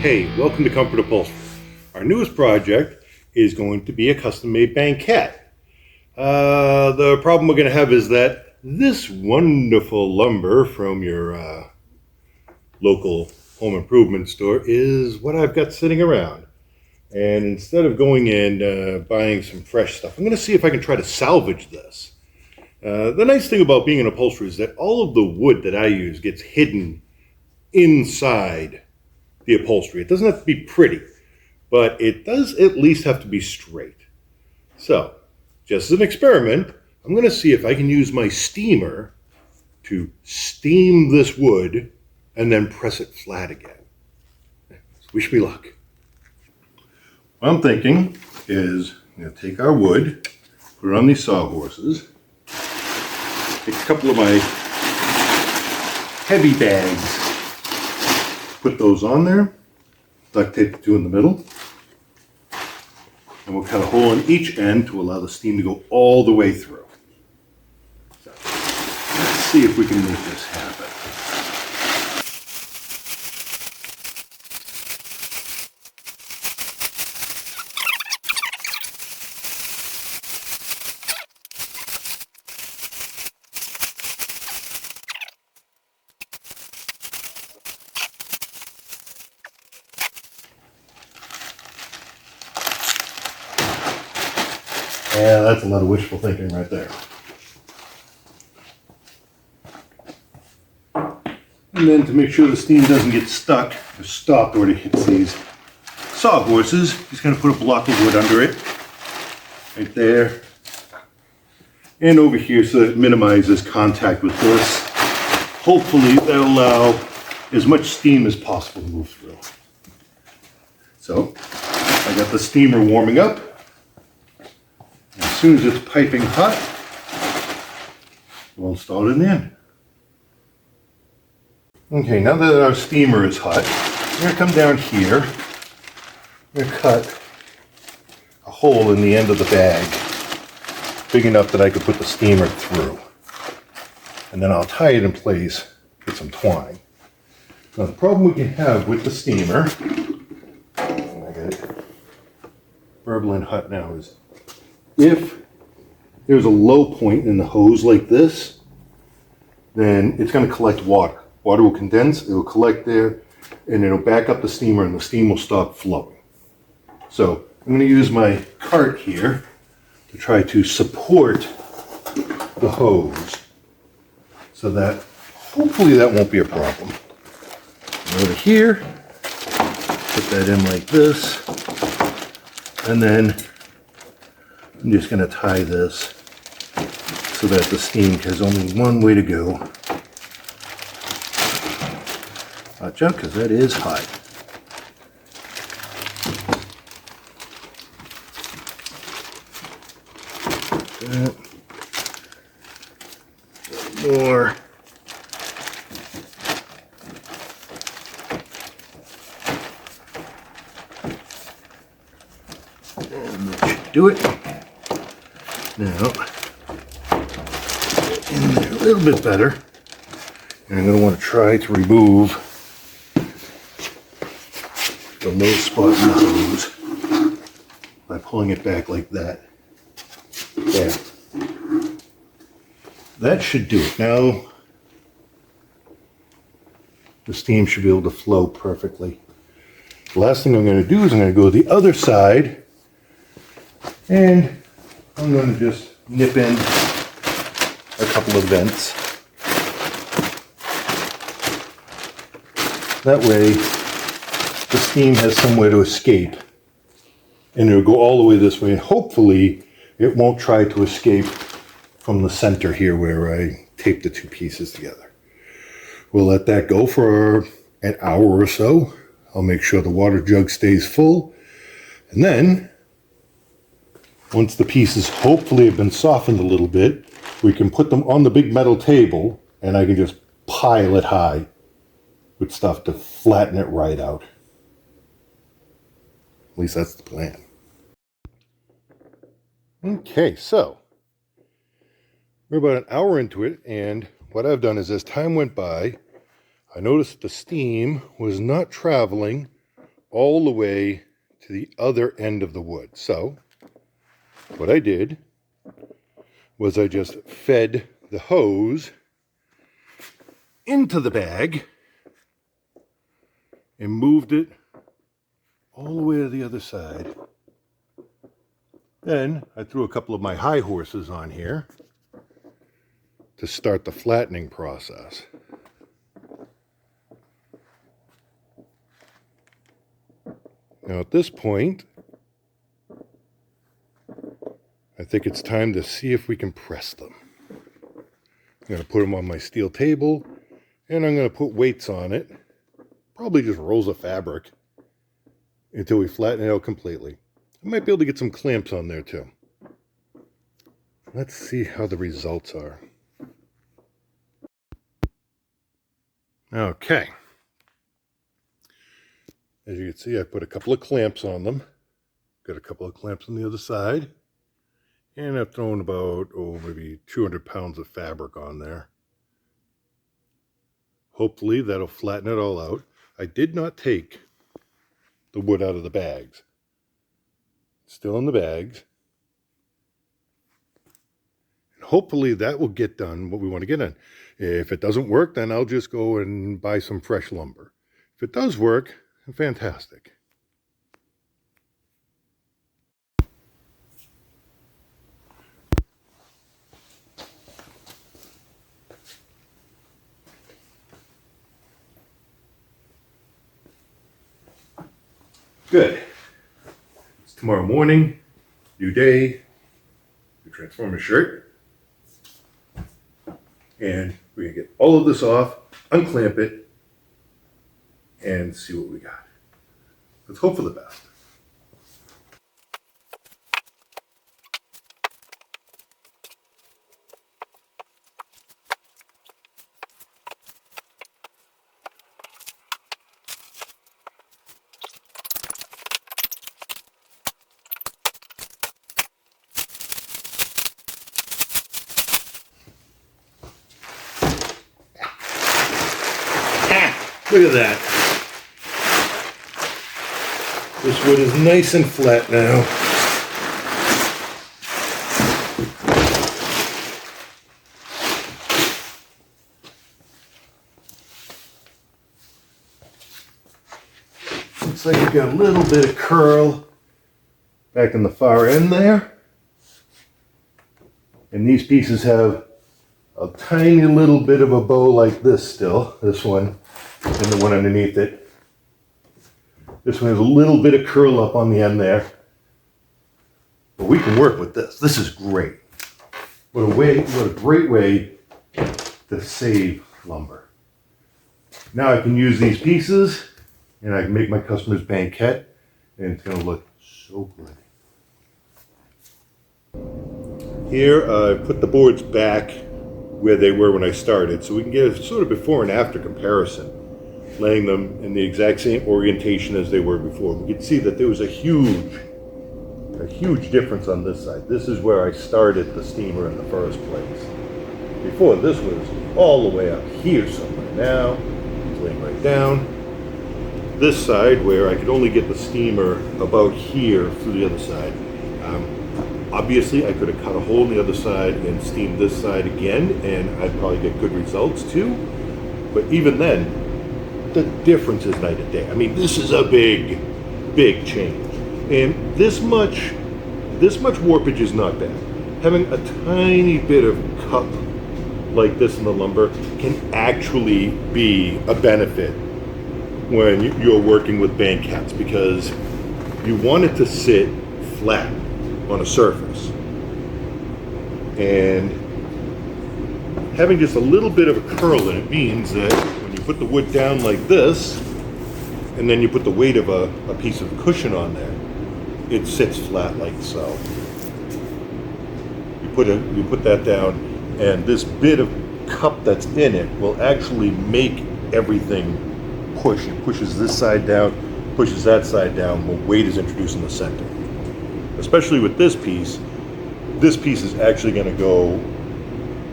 Hey, welcome to Comfort Upholstery. Our newest project is going to be a custom-made banquette. The problem we're going to have is that this wonderful lumber from your local home improvement store is what I've got sitting around. And instead of going and buying some fresh stuff, I'm going to see if I can try to salvage this. The nice thing about being an upholsterer is that all of the wood that I use gets hidden inside the upholstery. It doesn't have to be pretty, but it does at least have to be straight. So, just as an experiment, I'm going to see if I can use my steamer to steam this wood and then press it flat again. Wish me luck. What I'm thinking is I'm going to take our wood, put it on these sawhorses, take a couple of my heavy bags, put those on there, duct tape the two in the middle, and we'll cut a hole in each end to allow the steam to go all the way through. So, let's see if we can make this happen. Yeah, that's a lot of wishful thinking right there. And then to make sure the steam doesn't get stuck or stopped when it hits these sawhorses, just going to put a block of wood under it, right there, and over here so that it minimizes contact with this. Hopefully that'll allow as much steam as possible to move through. So, I got the steamer warming up. As soon as it's piping hot, we'll install it in the end. Okay, now that our steamer is hot, I'm going to come down here. I'm going to cut a hole in the end of the bag, big enough that I could put the steamer through. And then I'll tie it in place with some twine. Now the problem we can have with the steamer, and I got it burbling hot now, is if there's a low point in the hose like this, then it's going to collect water. Water will condense, it will collect there, and it'll back up the steamer and the steam will stop flowing. So I'm going to use my cart here to try to support the hose so that hopefully that won't be a problem. Over here, put that in like this, and then I'm just going to tie this so that the steam has only one way to go. Watch out, because that is hot. That. More. And that should do it. Now, in there a little bit better, and I'm going to want to try to remove the low spot in the hose by pulling it back like that. There. That should do it. Now, the steam should be able to flow perfectly. The last thing I'm going to do is I'm going to go to the other side, and I'm going to just nip in a couple of vents. That way, the steam has somewhere to escape, and it'll go all the way this way, and hopefully it won't try to escape from the center here where I taped the two pieces together. We'll let that go for an hour or so. I'll make sure the water jug stays full, and then once the pieces hopefully have been softened a little bit, we can put them on the big metal table, and I can just pile it high with stuff to flatten it right out. At least that's the plan. Okay, so we're about an hour into it, and what I've done is as time went by, I noticed the steam was not traveling all the way to the other end of the wood. So what I did was I just fed the hose into the bag and moved it all the way to the other side. Then I threw a couple of my high horses on here to start the flattening process. Now at this point, I think it's time to see if we can press them. I'm going to put them on my steel table, and I'm going to put weights on it, probably just rolls of fabric, until we flatten it out completely. I might be able to get some clamps on there too. Let's see how the results are. Okay. As you can see, I put a couple of clamps on them. Got a couple of clamps on the other side. And I've thrown about, maybe 200 pounds of fabric on there. Hopefully that'll flatten it all out. I did not take the wood out of the bags. It's still in the bags. And hopefully that will get done what we want to get done. If it doesn't work, then I'll just go and buy some fresh lumber. If it does work, fantastic. Good. It's tomorrow morning, new day, new Transformer shirt. And we're going to get all of this off, unclamp it, and see what we got. Let's hope for the best. Look at that. This wood is nice and flat now. Looks like you've got a little bit of curl back in the far end there. And these pieces have a tiny little bit of a bow like this still, this one and the one underneath it. This one has a little bit of curl up on the end there. But we can work with this. This is great. What a great way to save lumber. Now I can use these pieces and I can make my customers banquette, and it's going to look so good. Here I put the boards back where they were when I started, so we can get a sort of before and after comparison, laying them in the exact same orientation as they were before. We could see that there was a huge difference on this side. This is where I started the steamer in the first place. Before, this was all the way up here somewhere. Now it's laying right down. This side, where I could only get the steamer about here through the other side. Obviously, I could have cut a hole in the other side and steamed this side again, and I'd probably get good results too. But even then, the difference is night and day. I mean, this is a big change. And this much warpage is not bad. Having a tiny bit of cup like this in the lumber can actually be a benefit when you're working with banquettes, because you want it to sit flat on a surface. And having just a little bit of a curl in it means that when you put the wood down like this, and then you put the weight of a piece of cushion on there, it sits flat like so. You put that down, and this bit of cup that's in it will actually make everything push. It pushes this side down, pushes that side down, when weight is introduced in the center. Especially with this piece is actually going to go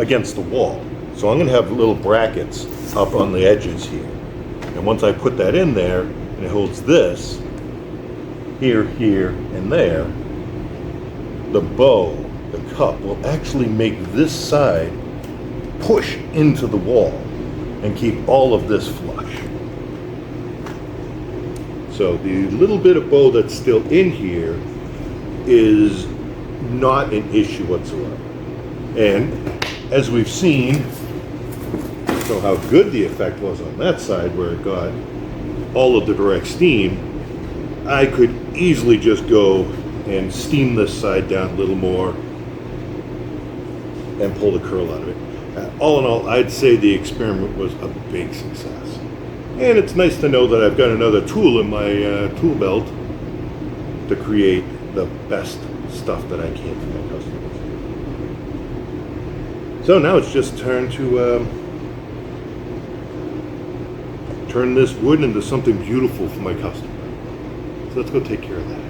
against the wall. So I'm going to have little brackets up on the edges here. And once I put that in there, and it holds this, here, here, and there, the bow, the cup, will actually make this side push into the wall and keep all of this flush. So the little bit of bow that's still in here is not an issue whatsoever. And as we've seen, so how good the effect was on that side where it got all of the direct steam, I could easily just go and steam this side down a little more and pull the curl out of it. All in all, I'd say the experiment was a big success. And it's nice to know that I've got another tool in my tool belt to create the best stuff that I can for my customers. So now it's just time to turn this wood into something beautiful for my customer. So let's go take care of that.